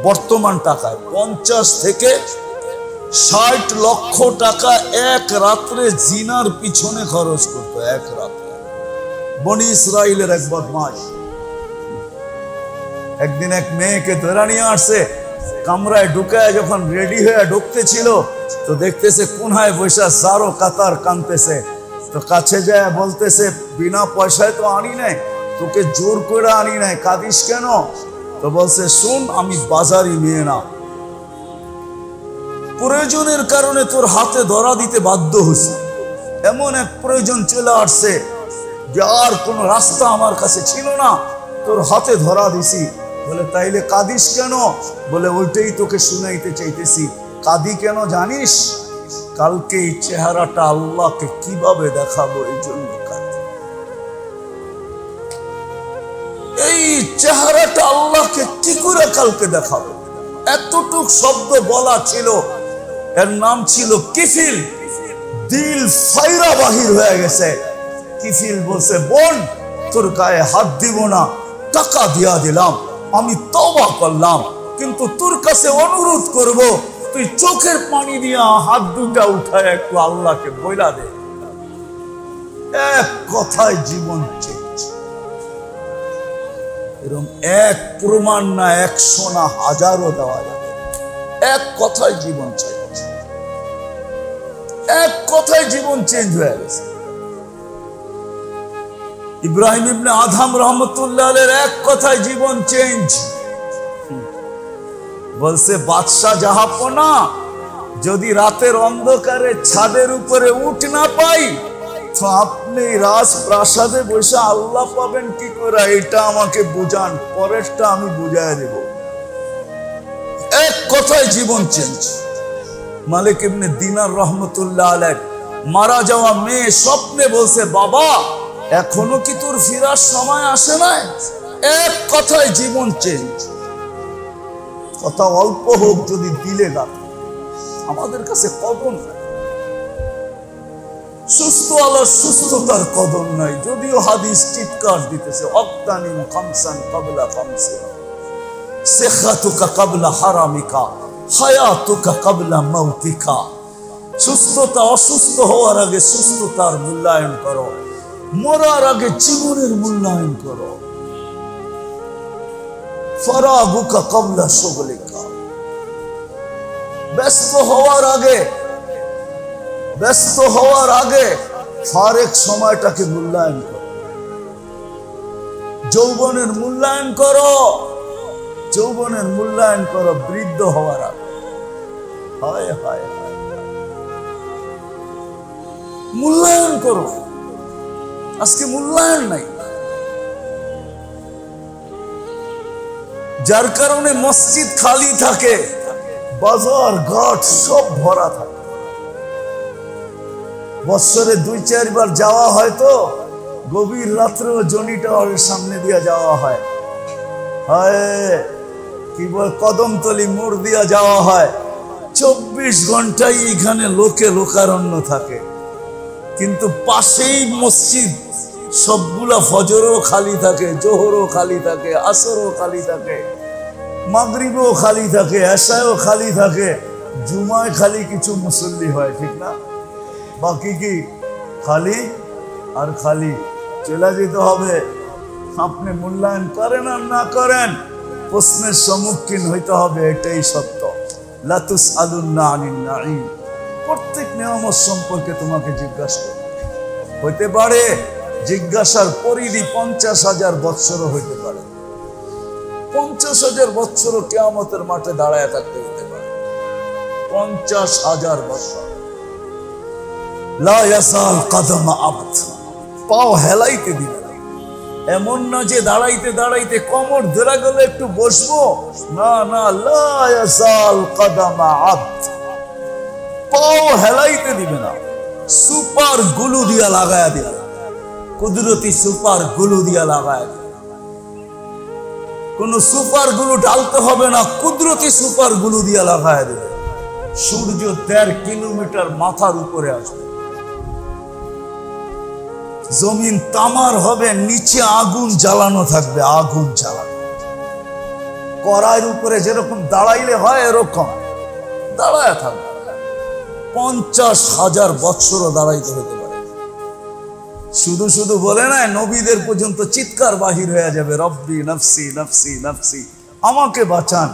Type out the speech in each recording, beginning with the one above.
বর্তমান টাকায় 50 থেকে 60 লক্ষ টাকা এক রাত্রে জিনার পিছনে খরচ করতো। এক রাত্রে। বনি ইসরাইলের এক বদমাশ একদিন এক মেয়েকে ধরে নিয়ে আসছে, কামরায় ঢুকায় যখন রেডি হয়ে ঢুকতেছিল তো দেখতেছে কোনায় বসে সারো কাতার কানতেছে। তো কাছে যায় বলতেছে, বিনা পয়সায় তো আনি নাই, তোকে জোর করে আনি নাই, কাঁদিস কেন? তো বলছে, শুন, আমি বাজারি মেয়ে না, প্রয়োজনের কারণে তোর হাতে ধরা দিতে বাধ্য হয়েছি। এমন এক প্রয়োজন চলে আসছে যে আর কোন রাস্তা আমার কাছে ছিল না, তোর হাতে ধরা দিছি। বলে, তাইলে কাঁদিস কেন? বলে, ওইটাই তোকে শুনাইতে চাইতেছি। কাঁদি কেন জানিস? কালকে এই চেহারাটা আল্লাহকে কিভাবে দেখাবো, এই জন্য কাঁদি। এই চেহারাটা আল্লাহকে কি করে কালকে দেখাবো? এতটুক শব্দ বলা ছিল, এর নাম ছিল কিফিল। দিল ফাইরা বাহির হয়ে গেছে। কিফিল বলছে, বোন, তোর গায়ে হাত দিব না, টাকা দিয়া দিলাম, আমি তওবা করলাম, কিন্তু তোর কাছে অনুরোধ করব, তুই চোখের পানি দিয়া হাত দুটা উঠায় একটু আল্লাহকে বইলা দে। এক কথায় জীবন চেঞ্জ। এরকম এক প্রমাণ না, 100 না, 1000ও দেওয়া যাবে। এক কথায় জীবন চেঞ্জ। এক কথায় জীবন চেঞ্জ হয়ে গেছে। ইব্রাহিম ইবনে আদম রহমতুল্লাহ আলাইহির এক কথায় জীবন চেঞ্জ। বলছে, বাদশাহ জাহাপনা, যদি রাতের অন্ধকারে ছাদের উপরে উঠ না পাই তো আপনি রাজপ্রাসাদে বসে আল্লাহ পাবেন কি করে, এটা আমাকে বুঝান, পরেরটা আমি বুঝাই দেব। এক কথায় জীবন চেঞ্জ। মালিক ইবনে দিনার রহমতুল্লাহ আলাইহ মারা যাওয়া মেয়ে স্বপ্নে বলছে, বাবা, এখনো কি তোর ফিরার সময় আসে নাই? এক কথায় জীবন চেঞ্জ। কথা অল্প হোক, যদি দিলে গাত, আমাদের কাছে কদর নাই। সুস্থ আল্লাহ সুস্থতার কদর নাই। যদিও হাদিস চিৎকার দিতেছে, অক্তানিম খামসান ক্বাবলা খামসিন, সিহহাতুকা ক্বাবলা হারামিকা, হায়াতুকা ক্বাবলা মাউতিকা। সুস্থতা, অসুস্থ হওয়ার আগে সুস্থতার মূল্যায়ন করো, মরার আগে জীবনের মূল্যায়ন করো। ফারাগুকা ক্বাবলা শুগলিকা, ব্যস্ত হওয়ার আগে ফারেক সময়টাকে মূল্যায়ন করো। যৌবনের মূল্যায়ন করো, বৃদ্ধ হওয়ার আগে। হায় হায় হায়, মূল্যায়ন করো। আজকে মূল্যায়ন নাই, যার কারণে মসজিদ খালি থাকে, বাজার ঘাট সব ভরা থাকে। বছরে 2-4 বার যাওয়া হয়, তো গভীর রাত্রেও জনি টাওয়ারের সামনে দিয়ে যাওয়া হয়, কি বল, কদমতলি মোড় দিয়া যাওয়া হয়। 24 ঘন্টাই এখানে লোকে লোকারণ্য থাকে, কিন্তু পাশেই মসজিদ। সবগুলা ফজরও খালি থাকে, জোহরও খালি থাকে, আসরও খালি থাকে, মাগরিবও খালি থাকে, এশাও খালি থাকে, জুমায় খালি কিছু মুসল্লি হয়, ঠিক না? বাকি কি খালি আর খালি। চলে যেতে হবে। আপনি মূল্যায়ন করেন আর না করেন, প্রশ্নের সম্মুখীন হইতে হবে, এটাই সত্য। লা তুসআলুন্না আনিন নাঈম, প্রত্যেক নিয়ামত সম্পর্কে তোমাকে জিজ্ঞাসা হইতে পারে। জিজ্ঞাসার পরিধি 50,000 বৎসরও হইতে পারে। 50,000 বৎসরও কিয়ামতের মাঠে দাঁড়ায় থাকতে হইতে পারে। 50,000 বৎসর। লা ইয়াসাল কাদামা আবদ, পাও হেলাইতে দিবে না। এমন না যে দাঁড়াইতে দাঁড়াইতে কোমর ধরে গেলে একটু বসবো, না না, লা ইয়াসাল কাদামা আবদ, পাও হেলাইতে দিবে না। সুপার গুলু দিয়া লাগায়া দিবে, কুদরতি সুপার গুলু দিয়া লাগায়া দিবে। কোন সুপার গুলু ঢালতে হবে না, কুদরতি সুপার গুলু দিয়া লাগায়া দিবে। সূর্য 1.5 কিলোমিটার মাথার উপরে আসবে, জমিন তামার হবে, নিচে আগুন জ্বালানো থাকবে, আগুন জ্বালানো। কড়াইয়ের উপরে যেরকম দাঁড়াইলে হয় এরকম দাঁড়ায় থাকবে, 50,000 বৎসরও দাঁড়াইতে হতে পারে। শুধু শুধু বলে নাই, নবীদের পর্যন্ত চিৎকার বাহির হয়ে যাবে, রব্বি নফসি নফসি নফসি, আমাকে বাঁচান।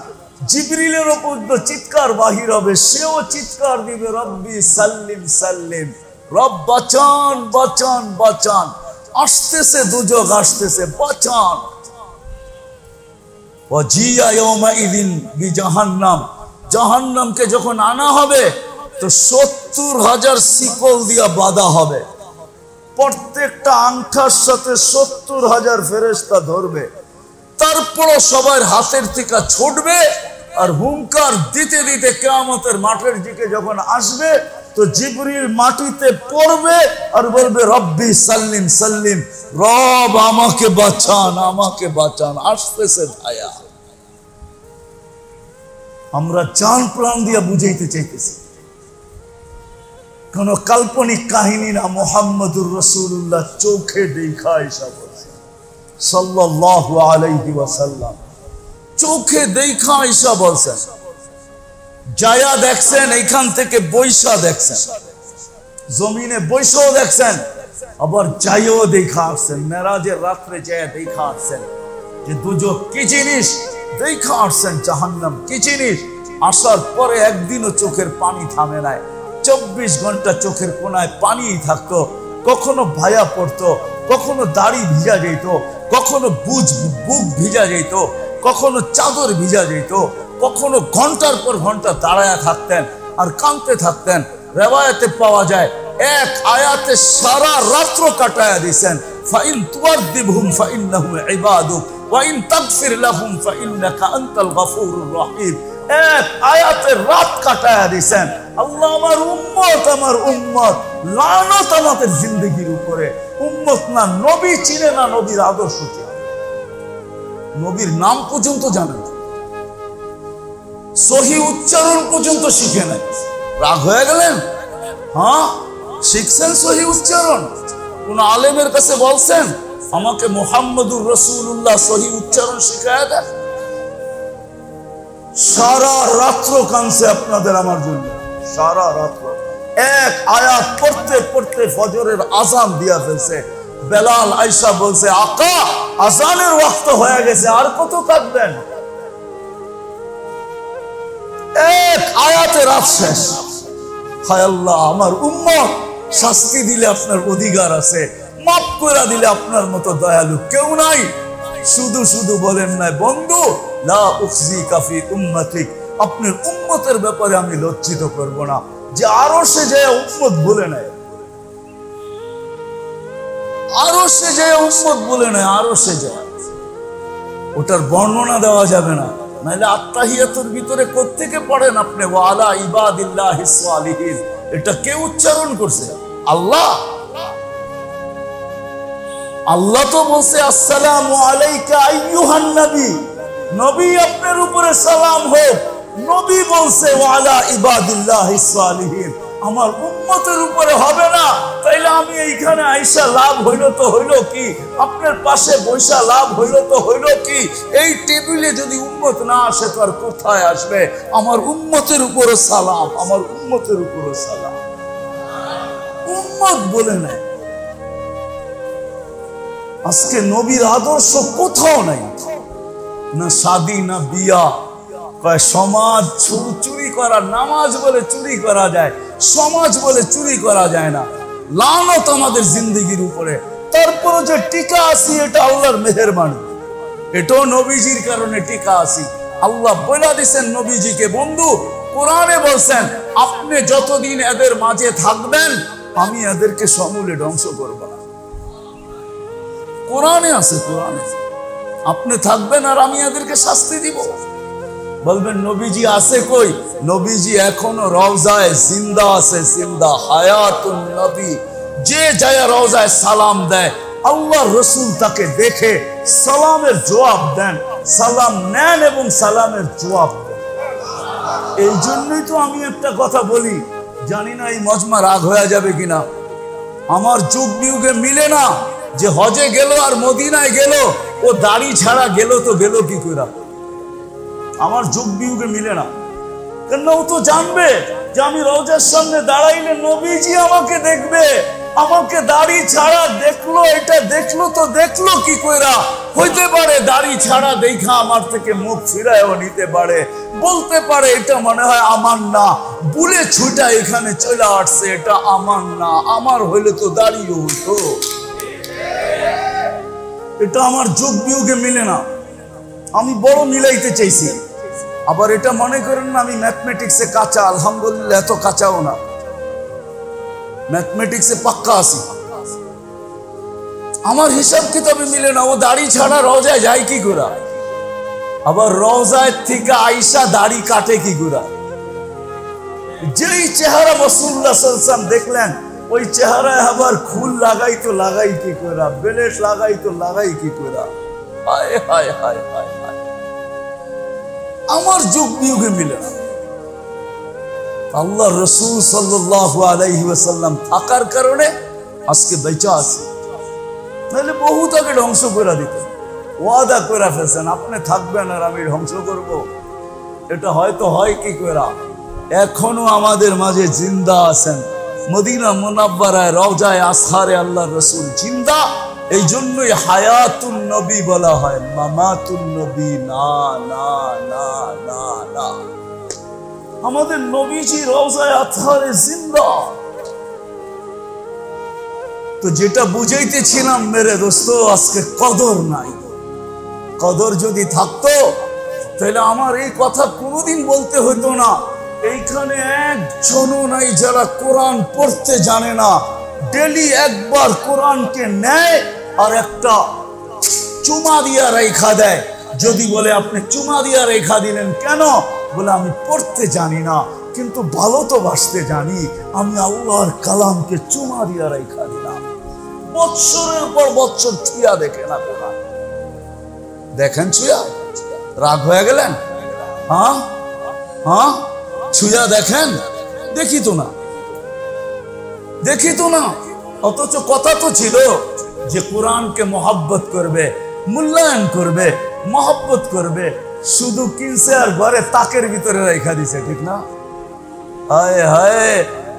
জিবরিলেরও পর্যন্ত চিৎকার বাহির হবে, সেও চিৎকার দিবে, রব্বি সাল্লিম সাল্লিম, রব বাঁচান বাঁচান বাঁচান, আসতেছে দুজক, আসতেছে, বাঁচান। ওয়াজিয়া ইয়াউমাইযিন বিজাহান্নাম, জাহান্নামকে যখন আনা হবে তো 70,000 শিকল দিয়া বাঁধা হবে, প্রত্যেকটা আংটার সাথে 70,000 ফেরেশতা ধরবে। তারপরও সবার হাতের থেকে ছুটবে আর হুঙ্কার দিতে দিতে কিয়ামতের মাঠের দিকে যখন আসবে তো জিবরিল মাটিতে পড়বে আর বলবে, রব্বি সাল্লিম সাল্লিম, রব আমাকে বাঁচান আমাকে বাঁচান, আসতেছে ভাইয়া। আমরা জান প্রাণ দিয়া বুঝাইতে চাইতেছি, কোন কাল্পনিক কাহিনী না। মুহাম্মদুর রাসূলুল্লাহ চোখে দেখা আয়েশা বলছেন সাল্লাল্লাহু আলাইহি ওয়াসাল্লাম, চোখে দেখা আয়েশা বলছেন, যায়া দেখছেন, এইখান থেকে বৈশা দেখছেন, জমিনে বৈশাও দেখছেন, আবার যাইও দেখা আসছেন, মেরাজের রাত্রে যায় দেখা আসছেন যে দুজক কি জিনিস, দেখা আসছেন জাহান্নাম কি জিনিস। আসার পরে একদিনও চোখের পানি থামে নাই, 24 ঘন্টা চোখের কোনায় পানিই থাকতো। কখনো ভায়া পড়তো, কখনো দাড়ি ভিজা যেত, কখনো বুক ভিজা যেত, কখনো চাদর ভিজা যেত, কখনো ঘন্টার পর ঘন্টা দাঁড়ায়া থাকতেন আর কাঁদতে থাকতেন। রেওয়ায়াতে পাওয়া যায় এক আয়াতে সারা রাত্র কাটায়া দিয়েছেন, ফাইন তুআযিবহুম ফাইন্নাহুম ইবাদুক ওয়া ইন তাগফির লাহুম ফাইন্নাকা আনতাল গফুরুর রহিম। এক আয়াতে রাত কাটায়া দিয়েছেন। আল্লাহ আমার উম্মত, লানত আমাদের জিন্দেগির উপরে। উম্মত না, নবী চিনে না, নবীর আদর্শ চিনে, নবীর নাম পর্যন্ত জানে না, সহি উচ্চারণ পর্যন্ত শিখে নাই। রাগ হয়ে গেলেন? হ্যাঁ, শিখছেন সহি উচ্চারণ? কোন আলেমের কাছে বলছেন আমাকে মুহাম্মদুর রাসূলুল্লাহ সহি উচ্চারণ শিখায়া দেন? সারা রাত্র কাঁদছে আপনাদের আমার জন্য, সারা রাত্র। এক আয়াত পড়তে পড়তে ফজরের আযান দিয়া ফেলছে। বেলাল আয়েশা বলছে, আকা আযানের ওয়াক্ত হয়ে গেছে, আর কত কাঁদবেন? এক আয়াতে রাত শেষ। হায় আল্লাহ, আমার উম্মত, শাস্তি দিলে আপনার অধিকার আছে, মাফ করে দিলে আপনার মতো দয়ালু কেউ নাই। শুধু শুধু বলেন না বন্ধু, লা উখজিকা ফি উম্মতিক, আপনার উম্মতের ব্যাপারে আমি লজ্জিত করব না। যে আরশে যায় উম্মত বলে নাই, আরশে যায় উম্মত বলে নাই, আরশে যায়, ওটার বর্ণনা দেওয়া যাবে না। নাহলে আত্তাহিয়াতুর ভিতরে কোত্থেকে পড়েন আপনি? ওয়া আলা ইবাদিল্লাহিস সালিহিন, এটা কে উচ্চারণ করছে? আল্লাহ। আল্লাহ তো বলছে আসসালামু আলাইকা আইয়ুহান নবী, নবী আপনার উপরে সালাম হোক। নবী বলছে ওয়া আলা ইবাদিল্লাহিস সালিহিন, আমার উম্মতের উপরে হবে না। তাইলে আমি এইখানে আইসা লাভ হইল তো হইল কি? আপনার পাশে বৈশা লাভ হইল তো হইল কি? এই টেবিলে যদি উম্মত না আসে তো আর কোথায় আসবে? আমার উম্মতের উপরে সালাম, আমার উম্মতের উপরে সালাম। উম্মত বলে নাই। আজকে নবীর আদর্শ কোথাও নাই, না শাদী না বিয়া। সমাজ চুরি করা, নামাজ বলে চুরি করা যায়, সমাজ বলে চুরি করা যায় না। লানত আমাদের জিন্দেগির উপরে। তারপরে যে টিকা আছি, এটা আল্লাহর মেহেরবানি, এটাও নবীজির কারণে টিকা আছি। আল্লাহ বলে দিয়েছেন নবীজিকে, বন্ধু কোরআনে বলছেন আপনি যতদিন এদের মাঝে থাকবেন আমি এদেরকে সমূলে ধ্বংস করব না। কোরআনে আছে, কোরআনে আপনি থাকবেন আর আমি এদেরকে শাস্তি দিব। বলবেন নবীজি আছে কই? নবীজি এখনো রওজায় জিন্দা আছে, জিন্দা হায়াতুন নবী। যে যায় রওজায় সালাম দেয়, আল্লাহর রাসূল তাকে দেখে সালামের জবাব দেন, সালাম নেন এবং সালামের জবাব দেন। এই জন্যই তো আমি একটা কথা বলি, জানি না এই মজমা রাগ হয়ে যাবে কিনা, আমার যুগ বিয়োগে মিলে না যে হজে গেল আর মদিনায় গেল, ও দাড়ি ছাড়া গেল তো গেল কি করে? আমার যোগ বিয়োগে মিলে না। কেন ও তো জানবে যে আমি রওজার সামনে দাঁড়াইলে নবীজি আমাকে দেখবে। আমাকে দাড়ি ছাড়া দেখলো, এটা দেখলো তো দেখলো কি কইরা? হইতে পারে দাড়ি ছাড়া দেখা আমার থেকে মুখ ফিরায়ও নিতে পারে, বলতে পারে এটা মনে হয় আমার না, বুলে ছুটা এখানে চলে আসছে, এটা আমার না। আমার হইলে তো দাড়িও হইতো। এটা আমার যোগ বিয়োগে মিলে না। আমি বড় মিলাইতে চাইছি। আবার এটা মনে করেন না আমি ম্যাথমেটিক্সে কাঁচা, আলহামদুলিল্লাহ এত কাঁচাও না, ম্যাথমেটিক্সে পাক্কা আছি। আমার হিসাব কিতাবে মিলে না। ও দাড়ি ছাড়া রওজায় যায় কি করে? আবার রওজায় থেকে আইসা দাড়ি কাটে কি করে? যেই চেহারা রাসূলুল্লাহ সাল্লাল্লাহু আলাইহি ওয়াসাল্লাম দেখলেন, ওই চেহারায় আবার খুল লাগাই তো লাগাই কি করে, বেলেট লাগাই তো লাগাই কি করে? হায় হায় হায় হায় হায়, আমার যুগ বিয়োগে মিলে না। আল্লাহ রাসূল সাল্লাল্লাহু আলাইহি ওয়াসাল্লাম থাকার কারণে আজকে বেঁচে আছি, নাহলে বহুত আগে ধ্বংস করে দিত। ওয়াদা করে ফেলছেন আপনি থাকবেন আর আমি ধ্বংস করব। এটা হয়তো হয় কি করে? এখনো আমাদের মাঝে জিন্দা আছেন। মদিনা মুনাব্বারায় রওজায়ে আসহারে আল্লাহ রাসূল জিন্দা। এই জন্যই হায়াতুন নবী বলা হয়, মামাতুন নবী না না না না না। আমাদের নবীজি রওজায়ে আতহারে জিন্দা। তো যেটা বুঝাইতেছিলাম মেরে দোস্ত, আজকে কদর নাই। কদর যদি থাকতো তাহলে আমার এই কথা কোনোদিন বলতে হইতো না। এইখানে একজনও নাই যারা কোরআন পড়তে জানে না। ডেলি একবার কোরআনকে নেয় আর একটা চুমা দিয়া রেখা দেয়। যদি বলে আপনি চুমা দিয়া রেখা দিলেন কেন? বলে আমি পড়তে জানি না, কিন্তু ভালো তো বাসতে জানি। আমি আল্লাহর কালামকে চুমা দিয়া রেখা দিলাম। বৎসরের পর বৎসর ছুঁয়া দেখে না কোরআন। দেখেন ছুঁয়া, রাগ হয়ে গেলেন? হ্যাঁ হ্যাঁ, ছুঁয়া দেখেন? দেখি তো না, দেখি তো না। অথচ কথা তো ছিল যে কোরআনকে মহব্বত করবে, মূল্যায়ন করবে, মহব্বত করবে। শুধু কিনছে আর ঘরে তাকের ভিতরে রেখা দিছে, ঠিক না? হায় হায়,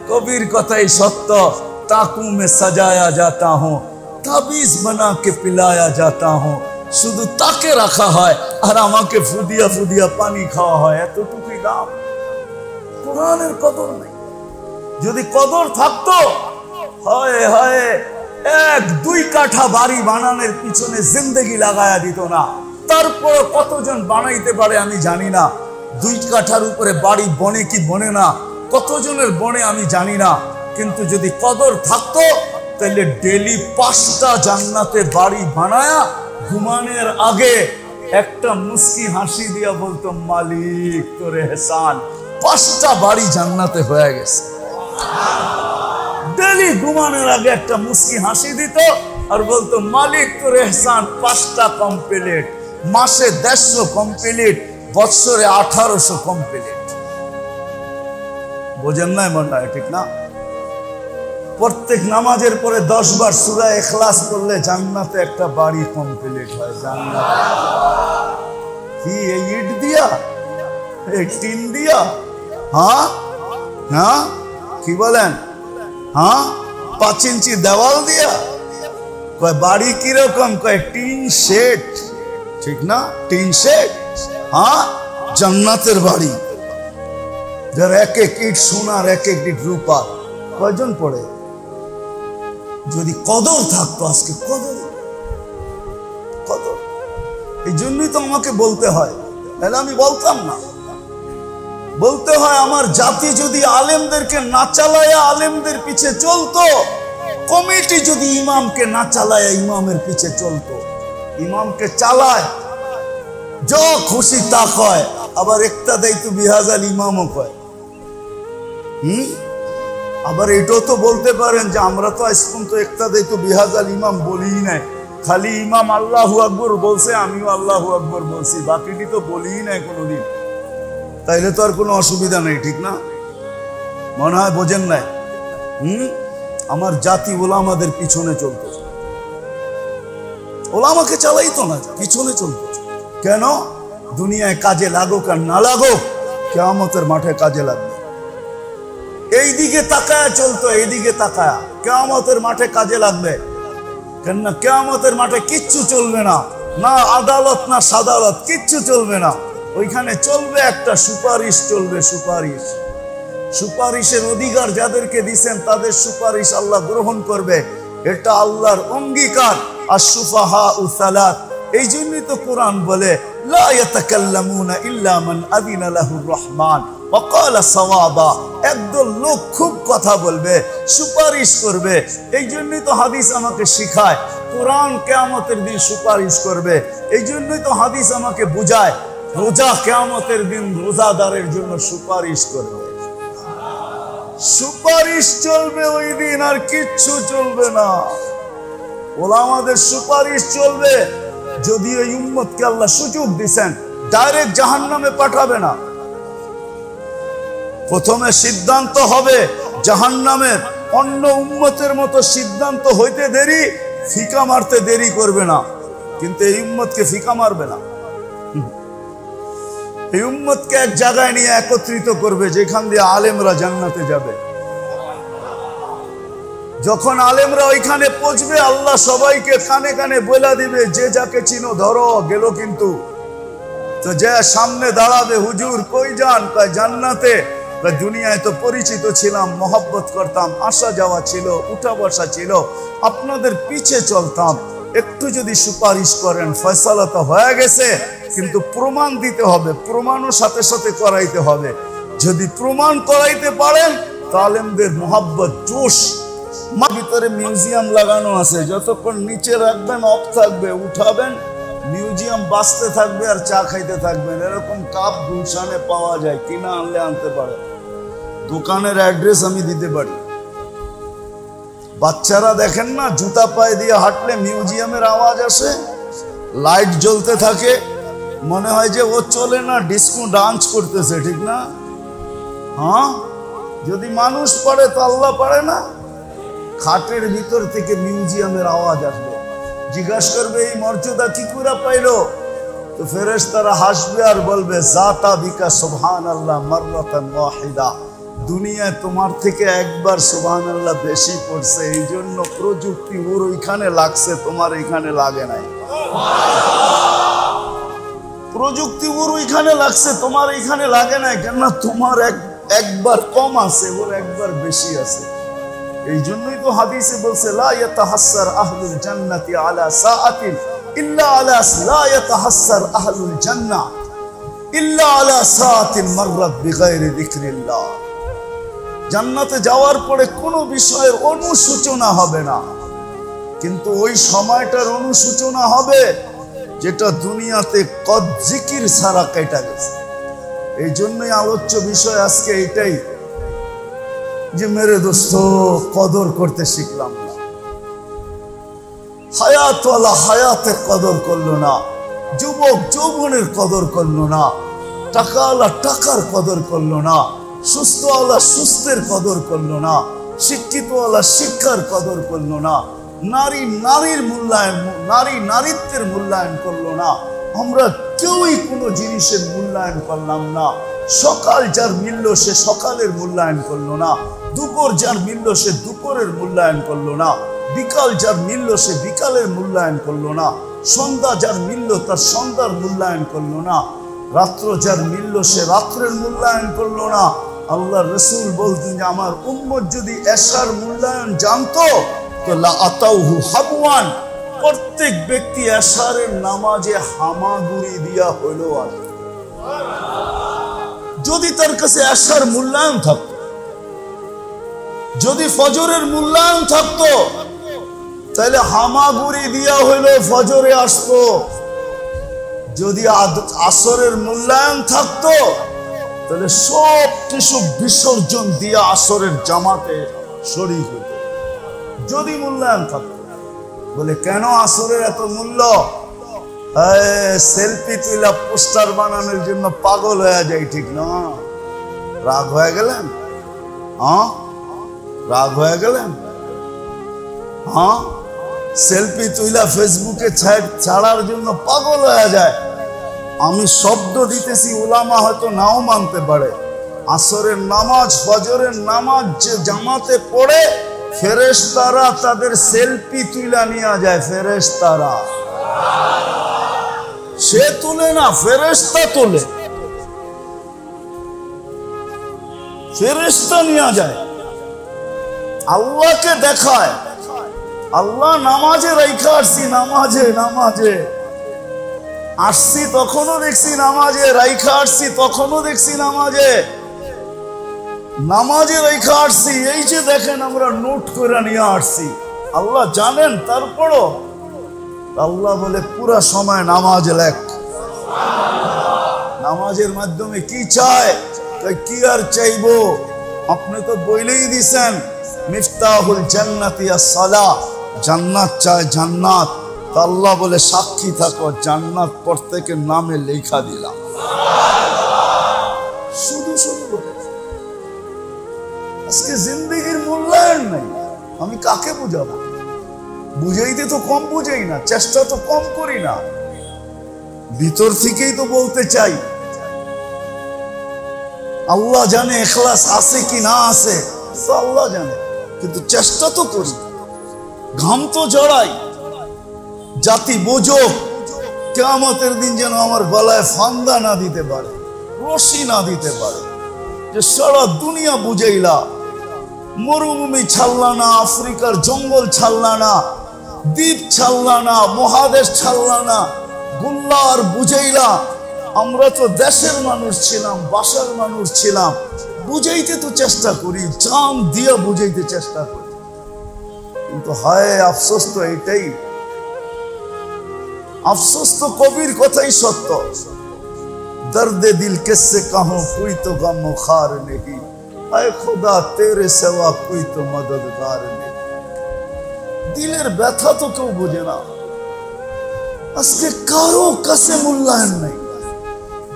কবির কথাই সত্য। ताकू में सजाया जाता हूँ, ताबीज बना के पिलाया जाता हूँ। শুধু তাকে রাখা হয় আর আমাকে ফুদিয়া ফুদিয়া পানি খাওয়া হয়, এতটুকুই দাম। কোরআনের কদর নেই। যদি কদর থাকতো, হায় হায়, 1-2 কাঠা বাড়ি বানানোর পিছনে জিন্দেগি লাগায়া দিত না। তারপর কতজন বানাইতে পারে আমি জানি না। 2 কাঠার উপরে বাড়ি বনে কি বনে না, কতজনের বনে আমি জানি না। কিন্তু যদি কদর থাকতো তাহলে ডেলি 5টা জান্নাতে বাড়ি বানায়া ঘুমানোর আগে একটা মুস্কি হাসি দিয়া বলতো, মালিক তোর এহসান, 5টা বাড়ি জান্নাতে হয়ে গেছে। ডেলি ঘুমানোর আগে একটা মুস্কি হাসি দিত আর বলতো, মালিক তোর এহসান, 5টা কমপ্লিট। মাসে 150 কমপ্লিট, বছরে 1800 কমপ্লিট। বোঝেন না? মনে হয় ঠিক না? প্রত্যেক নামাজের পরে 10 বার সূরা ইখলাস পড়লে জান্নাতে একটা বাড়ি কমপ্লিট হয়। জান্নাত কি এই ইট দিয়া, এই টিন দিয়া? হ্যাঁ হ্যাঁ, কি বলেন? হ্যাঁ, 5 ইঞ্চি দেওয়াল দিয়া? কয় বাড়ি কিরকম? কয় টিন শেড, ঠিক না? Tin shed. হ্যাঁ, জান্নাতের বাড়ি, যার এক এক ইট সোনার, এক এক ইট রূপার। কয়জন পড়ে? যদি কদর থাকতো আজকে। কদর কদর, এই জন্যই তো আমাকে বলতে হয়, তাহলে আমি বলতাম না। বলতে হয় আমার জাতি যদি আলেমদেরকে না চালায়া আলেমদের পিছে চলতো, কমিটি যদি ইমামকে না চালায়া ইমামের পিছে চলতো। ইমামকে চালায়, যা খুশি তা কয়, আবার একটা দায়িত্ব বিহাজাল ইমামও কয়। আবার এটাও তো বলতে পারেন যে আমরা তো আজ পর্যন্ত একটা দায়িত্ব বিহাজাল ইমাম বলিই নাই, খালি ইমাম আল্লাহু আকবর বলছে, আমিও আল্লাহু আকবর বলছি, বাকিটি তো বলিই নাই কোনোদিন। তাইলে তো আর কোনো অসুবিধা নেই, ঠিক না? মনে হয় বোঝেন নাই। আমার জাতি ওলামাদের পিছনে চলতো, ওলামাকে চালাইতো না, পিছনে চলতো। কেন? দুনিয়ায় কাজে লাগুক আর না লাগুক, কিয়ামতের মাঠে কাজে লাগবে। এই দিকে তাকায় চলতো, এইদিকে তাকায়, কিয়ামতের মাঠে কাজে লাগবে। কেননা কিয়ামতের মাঠে কিচ্ছু চলবে না, না আদালত না সাদালত, কিচ্ছু চলবে না। ওইখানে চলবে একটা সুপারিশ, চলবে সুপারিশ। সুপারিশের অধিকার যাদেরকে দিয়েছেন তাদের সুপারিশ আল্লাহ গ্রহণ করবে, এটা আল্লাহর অঙ্গীকার। আর সুফাহা সালাত, এই জন্যই তো কোরআন বলে লা ইয়াতাকাল্লামুনা ইল্লা মান আযিনা লাহুর রহমান ওয়া ক্বালা সাওয়াবা। একদল লোক খুব কথা বলবে, সুপারিশ করবে। এই জন্যই তো হাদিস আমাকে শিখায় কোরআন কিয়ামতের দিন সুপারিশ করবে। এই জন্যই তো হাদিস আমাকে বুঝায় রোজা কিয়ামতের দিন রোজাদারের জন্য সুপারিশ করবে। সুপারিশ চলবে ওই দিন, আর কিচ্ছু চলবে না। ওলামাদের সুপারিশ চলবে। যদি এই উম্মতকে আল্লাহ সুযোগ দিয়েছেন, ডাইরেক্ট জাহান্নামে পাঠাবে না। প্রথমে সিদ্ধান্ত হবে জাহান্নামের, অন্য উম্মতের মতো সিদ্ধান্ত হইতে দেরি, ফিকা মারতে দেরি করবে না। কিন্তু এই উম্মতকে ফিকা মারবে না। এই উম্মতকে এক জায়গায় নিয়ে একত্রিত করবে, যেখান দিয়ে আলেমরা জান্নাতে যাবে। যখন আলেমরা ওইখানে পৌঁছবে, আল্লাহ সবাইকে কানে কানে বলে দিবে, যে যাকে চিনো ধরো, গেল কিন্তু। তো যে সামনে দাঁড়াবে, হুজুর কই যান? কয় জান্নাতে। দুনিয়ায় তো পরিচিত ছিলাম, মহব্বত করতাম, আসা যাওয়া ছিল, উঠা বসা ছিল, আপনাদের পিছে চলতাম। একটু যদি সুপারিশ করেন, ফয়সালা তো হয়ে গেছে, কিন্তু প্রমাণ দিতে হবে, প্রমাণও সাথে সাথে করাইতে হবে। যদি প্রমাণ করাইতে পারেন, তালেমদের মহব্বত জোশ। ভিতরে মিউজিয়াম লাগানো আছে, যতক্ষণ নিচে রাখবেন অফ থাকবে, উঠাবেন মিউজিয়াম বাঁচতে থাকবে আর চা খাইতে থাকবেন। এরকম কাপ গুলশানে পাওয়া যায়, কিনা আনলে আনতে পারে। দোকানের অ্যাড্রেস আমি দিতে পারি। বাচ্চারা দেখেন না, জুতা পায়ে দিয়ে হাঁটলে মিউজিয়ামের আওয়াজ আসে, লাইট জ্বলতে থাকে, মনে হয় যে ও চলে না, ডিস্কো ডান্স করতেছে, ঠিক না? হ্যাঁ, যদি মানুষ পারে তো আল্লাহ পারে না? খাটের ভিতর থেকে মিউজিয়ামের আওয়াজ আসবে, জিজ্ঞাসা করবে এই মর্যাদা কি করে পাইলো? তো ফেরেশতারা হাসবে আর বলবে জাতা বিকা সুবহানাল্লাহ মাররাতান ওয়াহিদা। দুনিয়ায় তোমার থেকে একবার সুবহানাল্লাহ বেশি পড়ছে, এই জন্য প্রযুক্তি ওর ওইখানে লাগছে, তোমার এখানে লাগে নাই। প্রযুক্তি ওর ওইখানে লাগছে, তোমার এইখানে লাগে নাই। কেন? তোমার একবার কম আছে, ওর একবার বেশি আছে। এই জন্যই তো হাদিসে বলছে লা ইয়াতাহাসসার আহলুল জান্নাতি আলা সাআতিন ইল্লা আলা লা ইয়াতাহাসসার আহলুল জান্নাহ ইল্লা আলা সাআতিন মাররাত বিগাইরি যিকরিল্লাহ। জান্নাতে যাওয়ার পরে কোনো বিষয়ের অনুসূচনা হবে না, কিন্তু ওই সময়টার অনুসূচনা হবে যেটা দুনিয়াতে কদ জিকির ছাড়া কেটে গেছে। এই জন্যই আলোচ্য বিষয় আজকে এটাই, যে মেরে দোস্ত কদর করতে শিখলাম না, হায়াতওয়ালা হায়াতের কদর করলো না, যুবক যৌবনের কদর করলো না, টাকাওয়ালা টাকার কদর করলো না, সুস্থওয়ালা সুস্থের কদর করলো না, শিক্ষিতওয়ালা শিক্ষার কদর করলো না, নারী নারীর মূল্যায়ন, নারী নারীত্বের মূল্যায়ন করলো না। আমরা কেউই কোনো জিনিসের মূল্যায়ন করলাম না। সকাল যার মিলল সে সকালের মূল্যায়ন করলো না, দুপুর যার মিলল সে দুপুরের মূল্যায়ন করলো না, বিকাল যার মিলল সে বিকালের মূল্যায়ন করলো না, সন্ধ্যা যার মিলল তার সন্ধ্যার মূল্যায়ন করলো না, রাত্র যার মিলল সে রাত্রের মূল্যায়ন করলো না। আল্লাহ রসুল বলতেন যে আমার উম্মত যদি এশার মূল্যায়ন জানতো তো লা আতাউহু হাবওয়ান, প্রত্যেক ব্যক্তি এশারের নামাজে হামাগুড়ি দিয়া হইলেও আসবে। যদি তার কাছে এশার মূল্যায়ন থাকতো, যদি ফজরের মূল্যায়ন থাকতো, তাহলে হামাগুড়ি দিয়া হইলেও ফজরে আসতো। যদি আসরের মূল্যায়ন থাকতো, তাহলে সব কিছু বিসর্জন দিয়ে আসরের জামাতে শরীক হইত। যদি মূল্যায়ন থাকতো। বলে কেন আসরের এত মূল্য? সেলফি তুইলা পোস্টার বানানোর জন্য পাগল হয়ে যায়, ঠিক না? রাগ হয়ে গেলেন? হ্যাঁ, রাগ হয়ে গেলেন? হ্যাঁ, সেলফি তুইলা ফেসবুকে ছাড়ার জন্য পাগল হয়ে যায়। আমি শব্দ দিতেছি, উলামা হয়তো নাও মানতে পারে। আসরের নামাজ, ফজরের নামাজ যে জামাতে পড়ে, ফেরেশতারা তাদের সেলফি তুলে নিয়ে যায়। ফেরেশতারা, সে তুলে না, ফেরেশতা তোলে। ফেরেশতা নিয়ে যায়, আল্লাহকে দেখায়। আল্লাহ নামাজে রাইখা আসছি, নামাজে নামাজে আসছি তখনও দেখছি নামাজে, রাইখা আসছি তখনও দেখছি নামাজে, নামাজে রাইখা আসছি। এই যে দেখেন আমরা নোট করে নিয়ে আসছি, আল্লাহ জানেন। তারপরও আল্লাহ বলে পুরা সময় নামাজ লেখ। নামাজের মাধ্যমে কি চায়? কি আর চাইবো? আপনি তো বইলেই দিছেন, মিফতাহুল জান্নাতি আস-সালাহ, জান্নাত চায়, জান্নাত। আল্লাহ বলে সাক্ষী থাকো, জান্নাত প্রত্যেকের নামে লেখা দিলাম। শুধু শুধু আজকে জিন্দেগির মূল্যায়ন নাই। আমি কাকে বুঝাবো? বুঝাইতে তো কম বুঝাই না, চেষ্টা তো কম করি না, ভিতর থেকেই তো বলতে চাই। আল্লাহ জানে ইখলাস আছে কি না আছে, তো আল্লাহ জানে, কিন্তু চেষ্টা তো করি, ঘাম তো জড়াই। জাতি বোঝো, কিয়ামতের দিন যেন আমার গলায় ফান্দা না দিতে পারে, রশি না দিতে পারে, যে সারা দুনিয়া বুঝাইলা, মরুভূমি ছাড়লা না, আফ্রিকার জঙ্গল ছাড়লা না, দ্বীপ ছাড়লা না, মহাদেশ ছাড়লা না, গুল্লা আর বুঝাইলা। আমরা তো দেশের মানুষ ছিলাম, বাসার মানুষ ছিলাম, বুঝাইতে তো চেষ্টা করি, জান দিয়া বুঝাইতে চেষ্টা করি। কিন্তু হায় আফসোস তো এটাই, আফসোস তো কবির কথাই সত্য। দর্দে দিল কিসসে কাহूं, कोई तो गम खार नहीं, आए खुदा तेरे सिवा कोई तो मददगार नहीं। দিলের ব্যথা তো কেউ বোঝে না। আজকে কারো কাছে মূল্যায়ন নেই,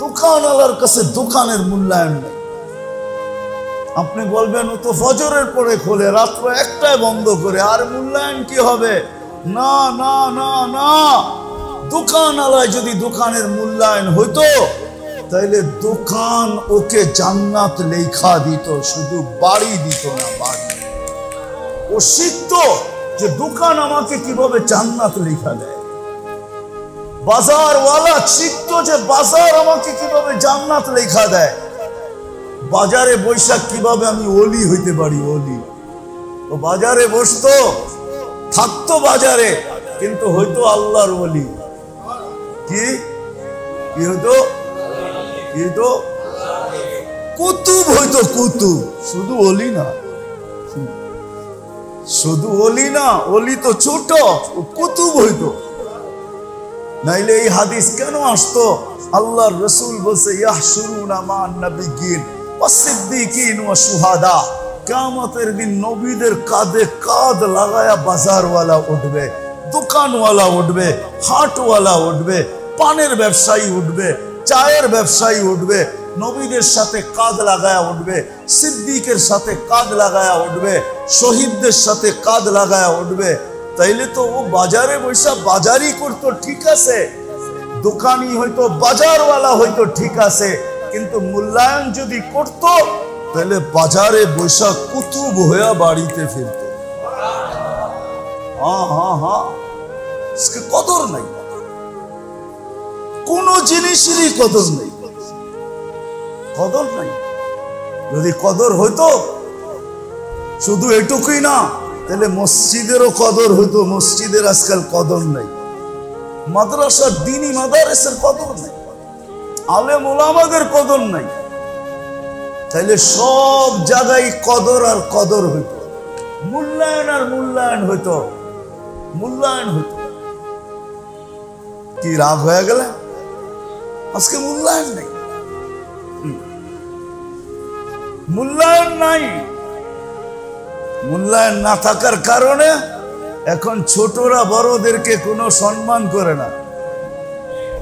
দোকানওয়ালার কাছে দোকানের মূল্যায়ন নেই। আপনি বলবেন ও তো ফজরের পরে খোলে, রাত্র 1টায় বন্ধ করে, আর মূল্যায়ন কি হবে? না না না না, দোকানওয়ালায় যদি দোকানের মূল্যায়ন হইতো, তাইলে দোকান ওকে জান্নাত লেখা দিত, শুধু বাড়ি দিত না, বাড়ি। ও শিখতো যে দোকান আমাকে কিভাবে জান্নাত লেখা দেয়। বাজারওয়ালা শিখতো যে বাজার আমাকে কিভাবে জান্নাত লেখা দেয়। বাজারে বৈশাখ কিভাবে আমি ওলি হইতে পারি, ওলি। ও বাজারে বসতো, থাকতো বাজারে, কিন্তু হয়তো আল্লাহর ওলি। কি কি হইতো? কি হইতো? কুতুব হইতো, কুতুব। শুধু ওলি না, শুধু ওলি না, ওলি তো ছোট, কুতুব হইতো। নাইলে এই হাদিস কেন আসতো? আল্লাহর রাসূল বলছে, ইয়াহশুরুনা মান নাবিয়্যিন ওয়াস সিদ্দীকিন ওয়া শুহাদা। কিয়ামতের দিন নবীদের কাঁধে কাঁধ লাগায়া বাজারওয়ালা উঠবে, দোকানওয়ালা উঠবে, হাটওয়ালা উঠবে, পানের ব্যবসায়ী উঠবে, চায়ের ব্যবসায়ী উঠবে, নবীদের সাথে কাঁধ লাগায়া উঠবে, সিদ্দিকের সাথে কাঁধ লাগায়া উঠবে, শহীদদের সাথে কাঁধ লাগায়া উঠবে। তাইলে তো ও বাজারে বৈশা বাজারই করতো, ঠিক আছে, দোকানি হয়তো, বাজারওয়ালা হয়তো, ঠিক আছে, কিন্তু মূল্যায়ন যদি করতো, তাহলে বাজারে বৈশা কুতুব হইয়া বাড়িতে ফিরত। হ্যাঁ হ্যাঁ হ্যাঁ, কদর নাই, কোন জিনিসেরই কদর নেই, কদর নাই। যদি কদর হইতো, শুধু এটুকুই না, তাহলে মসজিদেরও কদর হইতো। মসজিদের আজকাল কদর নাই, মাদ্রাসার দ্বীনি মাদারিসের কদর নাই, আলেম ওলামাদের কদর নাই। তাইলে সব জায়গায় কদর আর কদর হইতো, মূল্যায়ন আর মূল্যায়ন হইতো, মূল্যায়ন হইতো। কি রাগ হয়ে গেলে? আজকে মূল্যায়ন নেই, মূল্যায়ন নাই। মূল্যায়ন না থাকার কারণে এখন ছোটরা বড়দেরকে কোনো সম্মান করে না,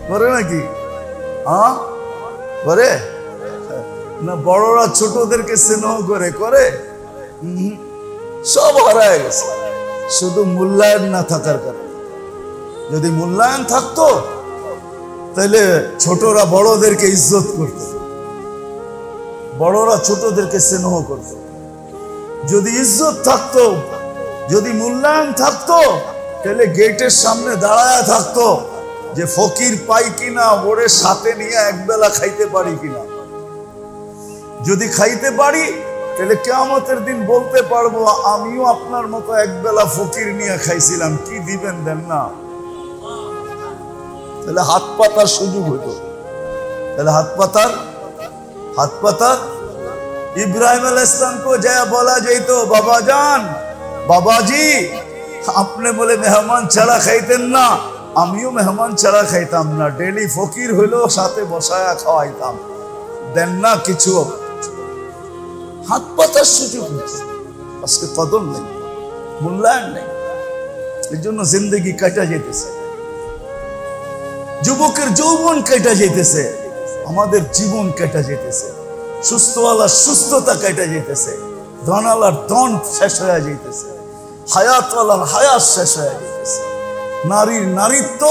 করে নাকি? হ্যাঁ করে না? বড়রা ছোটদেরকে স্নেহ করে, করে? সব হারায় গেছে, শুধু মূল্যায়ন না থাকার কারণে। যদি মূল্যায়ন থাকতো, তাহলে ছোটরা বড়দেরকে ইজ্জত করত, বড়রা ছোটদেরকে স্নেহ করত। যদি ইজ্জত থাকতো, যদি মূল্যায়ন থাকতো, তাহলে গেটের সামনে দাঁড়ায় থাকতো যে ফকির পাই কিনা, ওরে সাথে নিয়ে একবেলা খাইতে পারি কিনা। যদি খাইতে পারি তাহলে কিয়ামতের দিন বলতে পারবো আমিও আপনার মতো একবেলা ফকির নিয়ে খাইছিলাম, কি দিবেন দেন না। তাহলে হাত পাতার সুযোগ হইতো, তাহলে হাত পাতার ইব্রাহিম আলাইহিস সালামকে যায় বলা যাইতো, বাবা জান, বাবাজি, আপনি বলে মেহমান ছাড়া খাইতেন না, আমিও মেহমান ছাড়া খাইতাম না, ডেলি ফকির হইলেও সাথে বসায়া খাওয়াইতাম, দেন না কিছু। হাত পাতার সুযোগ হয়েছে, আজকে কদর নেই, মূল্যায়ন নেই। এই জন্য জিন্দগি কাটা যেতেছে, যুবকের যৌবন কেটে যেতেছে, আমাদের জীবন কেটে যেতেছে, সুস্থওয়ালার সুস্থতা কেটে যেতেছে, ধনালার ধন শেষ হয়ে যেতেছে, হায়াতওয়ালার হায়াত শেষ হয়ে যেতেছে, নারীর নারীত্ব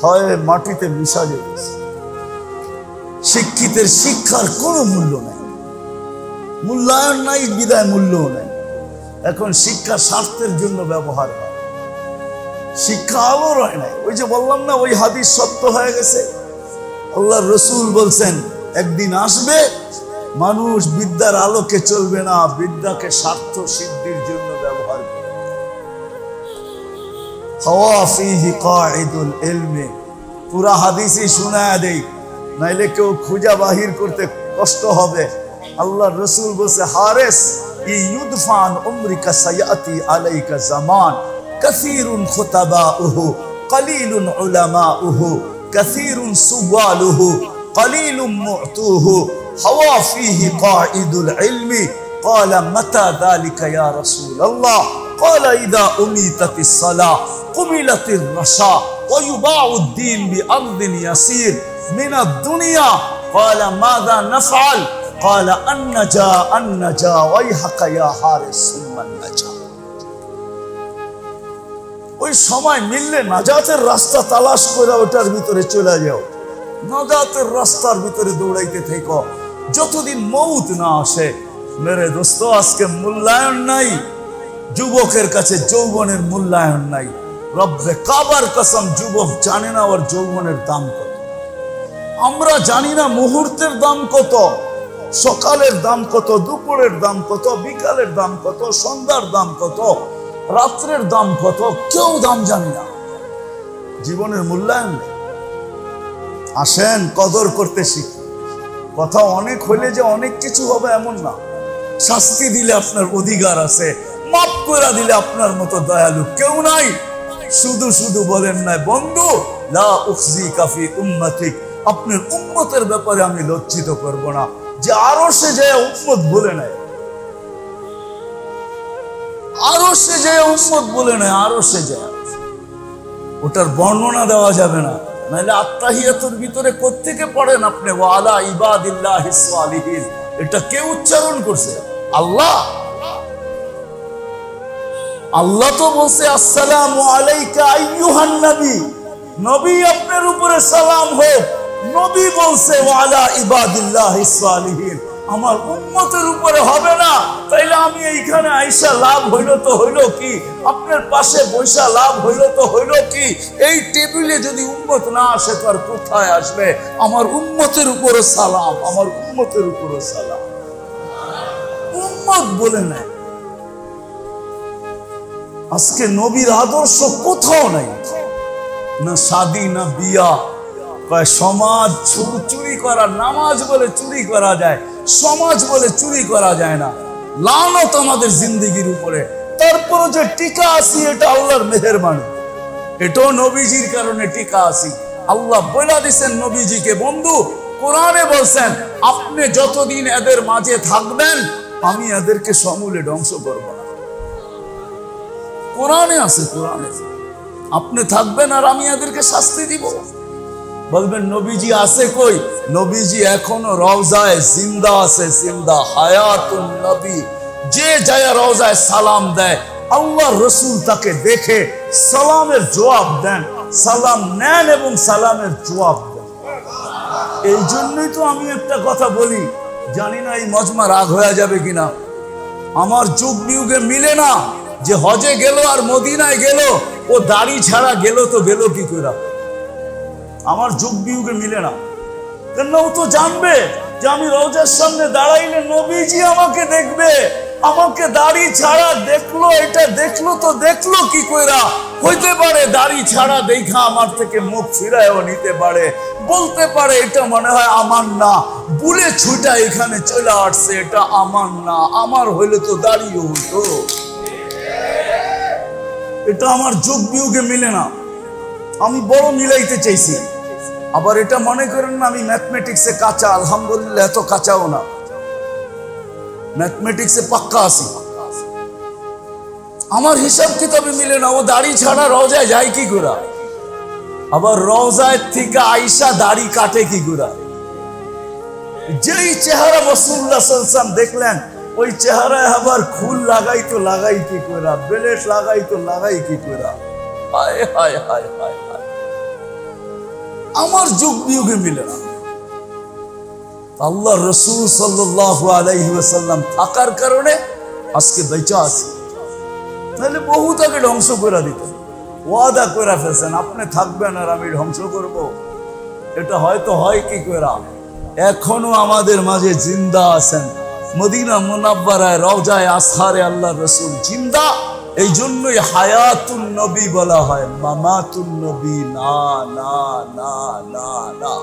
হয় মাটিতে মিশা যেতেছে, শিক্ষিতের শিক্ষার কোনো মূল্য নাই, মূল্যায়ন নাই, বিদায় মূল্যও নাই। এখন শিক্ষা স্বার্থের জন্য ব্যবহার হয়, শিক্ষা আলোর হয় নাই। ওই যে বললাম না, ওই হাদিস সত্য হয়ে গেছে। আল্লাহর রাসূল বলছেন একদিন আসবে মানুষ বিদ্যার আলোকে চলবে না, বিদ্যাকে স্বার্থ সিদ্ধির জন্য ব্যবহার করবে। হাওয়া ফিহি কাঈদুল ইলমি, পুরা হাদিসই শোনায়া দেই, নাইলে কেউ খুঁজা বাহির করতে কষ্ট হবে। আল্লাহর রাসূল বলছে, হারেস ইউদফান উমরিকা সায়াতি আলাইকা জামান কাসীরুন খুতাবাউহু কলিলুন উলামাউহু কাসীরুন সুওয়ালুহু কলিলুন মু'তুহু হাওয়া ফিহি কাঈদুল ইলমি قال متى ذلك يا رسول الله قال إذا أميتت الصلاة قبلت الرشاء ويباع الدين بأرض يسير من الدنيا قال ماذا نفعل قال النجا ويحك يا حارس ثم النجا। ওই সময় মিললে নাজাতের রাস্তা তালাশ করে ওটার ভিতরে চলে যাও, নাজাতের রাস্তার ভিতরে দৌড়াইতে থেকো যতদিন মউত না আসে। মেরে দোস্ত, আজকে মূল্যায়ন নাই, যুবকের কাছে যৌবনের মূল্যায়ন নাই। রব্বে কাবার কসম, যুবক জানে না ওর যৌবনের দাম কত। আমরা জানি না মুহূর্তের দাম কত, সকালের দাম কত, দুপুরের দাম কত, বিকালের দাম কত, সন্ধ্যার দাম কত, রাত্রের দাম কত, কেউ দাম জানি না। জীবনের মূল্যায়ন নেই। আসেন কদর করতে শিখি। কথা অনেক হইলে যে অনেক কিছু হবে এমন না। শাস্তি দিলে আপনার অধিকার আছে, মাফ করে দিলে আপনার মতো দয়ালু কেউ নাই। শুধু শুধু বলেন না বন্ধু, লা উখজিকা ফি উম্মতিক, আপনার উম্মতের ব্যাপারে আমি লজ্জিত করব না। যে আরো সে যায় উম্মত বলে নাই, আরো সে যায় উম্মত বলে নাই, আরো সে যায়, ওটার বর্ণনা দেওয়া যাবে না। নাহলে আত্তাহিয়াতুর ভিতরে কোত্থেকে পড়েন আপনি ওয়া আলা ইবাদিল্লাহিস সালিহিন, এটা কে উচ্চারণ করছে? আল্লাহ। আল্লাহ তো বলছে আসসালামু আলাইকা আইয়ুহান নবী, নবী আপনার উপরে সালাম হোক। নবী বলছে ওয়া আলা ইবাদিল্লাহিস সালিহিন, আমার উম্মতের উপরে হবে না। তাইলে আমি এইখানে আইসা লাভ হইল তো হইল কি? আপনার পাশে বৈশা লাভ হইল তো হইল কি? এই টেবিলে যদি উম্মত না আসে তো আর কোথায় আসবে? আমার উম্মতের উপরে সালাম, আমার উম্মতের উপরে সালাম। উম্মত বলে নাই। আজকে নবীর আদর্শ কোথাও নাই, না শাদী না বিয়া। সমাজ চুরি করা, নামাজ বলে চুরি করা যায়, সমাজ বলে চুরি করা যায় না। লানত আমাদের জিন্দেগির উপরে। তারপরে যে টিকা আসি, এটা আল্লাহর মেহেরবানি, এটাও নবীজির কারণে টিকা আসি। আল্লাহ বলে দিচ্ছেন নবীজিকে, বন্ধু কোরআনে বলছেন আপনি যতদিন এদের মাঝে থাকবেন আমি এদেরকে সমূলে ধ্বংস করব না। কোরআনে আছে, কোরআনে আপনি থাকবেন আর আমি এদেরকে শাস্তি দিব। বলবেন নবীজি আছে কই? নবীজি এখনো রওজায় জিন্দা আছে, জিন্দা হায়াতুন নবী। যে যায় রওজায় সালাম দেয়, আল্লাহর রাসূল তাকে দেখে সালামের জবাব দেন, সালাম নেন এবং সালামের জবাব দেন। এই জন্যই তো আমি একটা কথা বলি, জানি না এই মজমা রাগ হয়ে যাবে কিনা, আমার যুগ বিয়োগে মিলে না যে হজে গেল আর মদিনায় গেল, ও দাড়ি ছাড়া গেল তো গেল কি করে, আমার যুগ বিয়োগে মিলে না। কেন ও তো জানবে যে আমি রওজার সামনে দাঁড়াইলে নবীজি আমাকে দেখবে, আমাকে দাড়ি ছাড়া দেখলো, এটা দেখলো তো দেখলো কি কইরা, হইতে পারে দাড়ি ছাড়া দেখা আমার থেকে মুখ ফিরায়ও নিতে পারে, বলতে পারে এটা মনে হয় আমার না, বুলে ছুটা এখানে চলে আসছে, এটা আমার না, আমার হইলে তো দাড়িও হইতো। এটা আমার যোগ বিয়োগে মিলে না, আমি বড় মিলাইতে চাইছি। আবার এটা মনে করেন না আমি ম্যাথমেটিক্সে কাঁচা, আলহামদুলিল্লাহ এত কাঁচাও না, ম্যাথমেটিক্সে পাক্কা আছি। আমার হিসাব কিতাবে মিলে না, ও দাড়ি ছাড়া রওজায় যায় কি করে, আবার রওজায় থেকে আইসা দাড়ি কাটে কি করে। যেই চেহারা রাসূলুল্লাহ সাল্লাল্লাহু আলাইহি ওয়াসাল্লাম দেখলেন, ওই চেহারায় আবার খুল লাগাই তো লাগাই কি করে, বেলেট লাগাই তো লাগাই কি করে। হায় হায় হায় হায় হায়, আমার যুগ বিয়োগে মিলে না। আল্লাহ রাসূল সাল্লাল্লাহু আলাইহি ওয়াসাল্লাম থাকার কারণে আজকে বেঁচে আছি, নাহলে বহুত আগে ধ্বংস করে দিত। ওয়াদা করে ফেলছেন আপনি থাকবেন আর আমি ধ্বংস করব, এটা হয়তো হয় কি করে। এখনো আমাদের মাঝে জিন্দা আছেন, মদিনা মুনাব্বারায় রওজায়ে আসহারে আল্লাহ রাসূল জিন্দা, এই জন্যই হায়াতুন নবী বলা হয়, মামাতুন নবী না না না না না।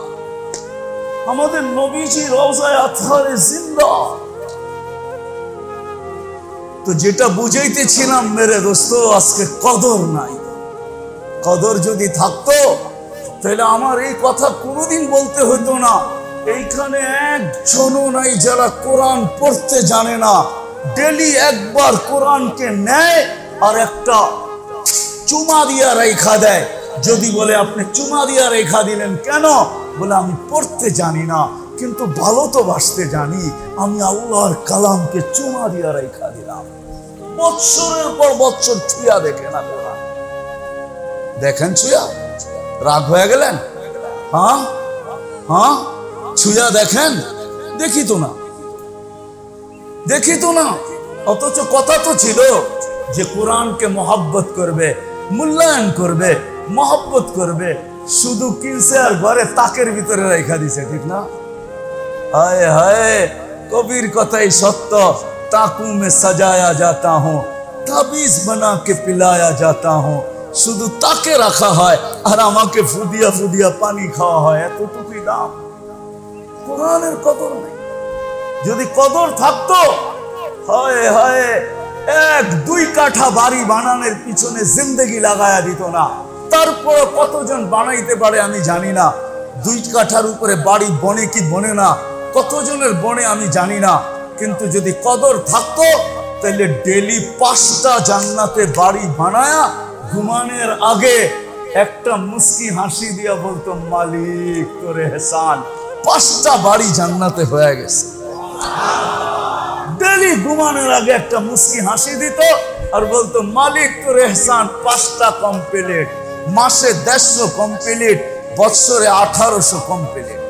আমাদের নবীজি রওজায়ে আসহারে জিন্দা। তো যেটা বুঝাইতেছিলাম মেরে দোস্ত, আজকে কদর নাই। কদর যদি থাকতো তাহলে আমার এই কথা কোনোদিন বলতে হতো না। এইখানে একজনও নাই যারা কোরআন পড়তে জানে না, ডেলি একবার কোরআনকে নেয় আর একটা চুমা দিয়া রেখা দেয়। যদি বলে আপনি চুমা দিয়া রেখা দিলেন কেন, বলে আমি পড়তে জানি না কিন্তু ভালো তো বাসতে জানি, আমি আল্লাহর কালামকে চুমা দিয়া রেখা দিলাম। বৎসরের পর বৎসর ছুঁয়া দেখে না কোরআন, দেখেন ছুঁয়া, রাগ হয়ে গেলেন? হ্যাঁ হ্যাঁ, ছুঁয়া দেখেন, দেখি তো না, দেখি তো না। অথচ কথা তো ছিল যে কোরআনকে মহব্বত করবে, মূল্যায়ন করবে, মহব্বত করবে, শুধু কিনছে আর ঘরে তাকের ভিতরে রেখা দিছে, ঠিক না? হায় হায়, কবির কথাই সত্য, ताकू में सजाया जाता हूँ, ताबीज बना के पिलाया जाता हूँ। শুধু তাকে রাখা হয় আর আমাকে ফুদিয়া ফুদিয়া পানি খাওয়া হয়, এতটুকুই দাম। কোরআনের কদর নেই। যদি কদর থাকতো, হায় হায়, 1-2 কাঠা বাড়ি বানানোর পিছনে জিন্দেগি লাগায়া দিত না। তারপর কতজন বানাইতে পারে আমি জানি না, 2 কাঠার উপরে বাড়ি বনে কি বনে না, কতজনের বনে আমি জানি না। কিন্তু যদি কদর থাকতো তাহলে ডেলি 5টা জান্নাতে বাড়ি বানায়া ঘুমানোর আগে একটা মুস্কি হাসি দিয়া বলতো, মালিক তোর এহসান, 5টা বাড়ি জান্নাতে হয়ে গেছে। ডেলি ঘুমানোর আগে একটা মুস্কি হাসি দিত আর বলতো, মালিক তোর এহসান, 5টা কমপ্লিট, মাসে 150 কমপ্লিট, বছরে 1800 কমপ্লিট।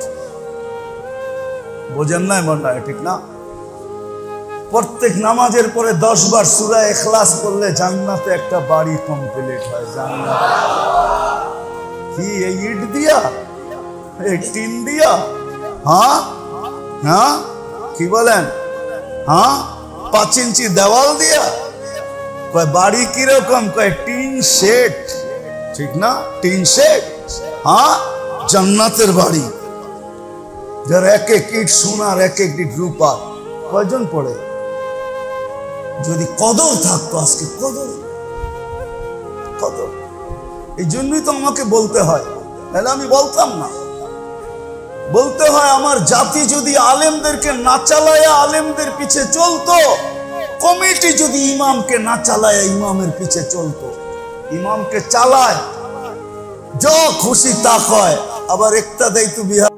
বোঝেন না? মনে হয় ঠিক না? প্রত্যেক নামাজের পরে 10 বার সূরা ইখলাস পড়লে জান্নাতে একটা বাড়ি কমপ্লিট হয়। জান্নাত কি এই ইট দিয়া, এই টিন দিয়া? হ্যাঁ হ্যাঁ, কি বলেন? হ্যাঁ, 5 ইঞ্চি দেওয়াল দিয়া? কয় বাড়ি কিরকম? কয় টিন শেড, ঠিক না? টিন শেড, হ্যাঁ, জান্নাতের বাড়ি, যার এক এক ইট সোনার, এক এক ইট রূপা। কয়জন পড়ে? যদি কদর থাকতো, আজকে কদর কদর। এই জন্যই তো আমাকে বলতে হয়, নাহলে আমি বলতাম না। বলতে হয় আমার জাতি যদি আলেমদেরকে না চালায়া আলেমদের পিছে চলতো, কমিটি যদি ইমামকে না চালায়া ইমামের পিছে চলতো। ইমামকে চালায়, যা খুশি তা কয়, আবার একটা দেয় তো বিহার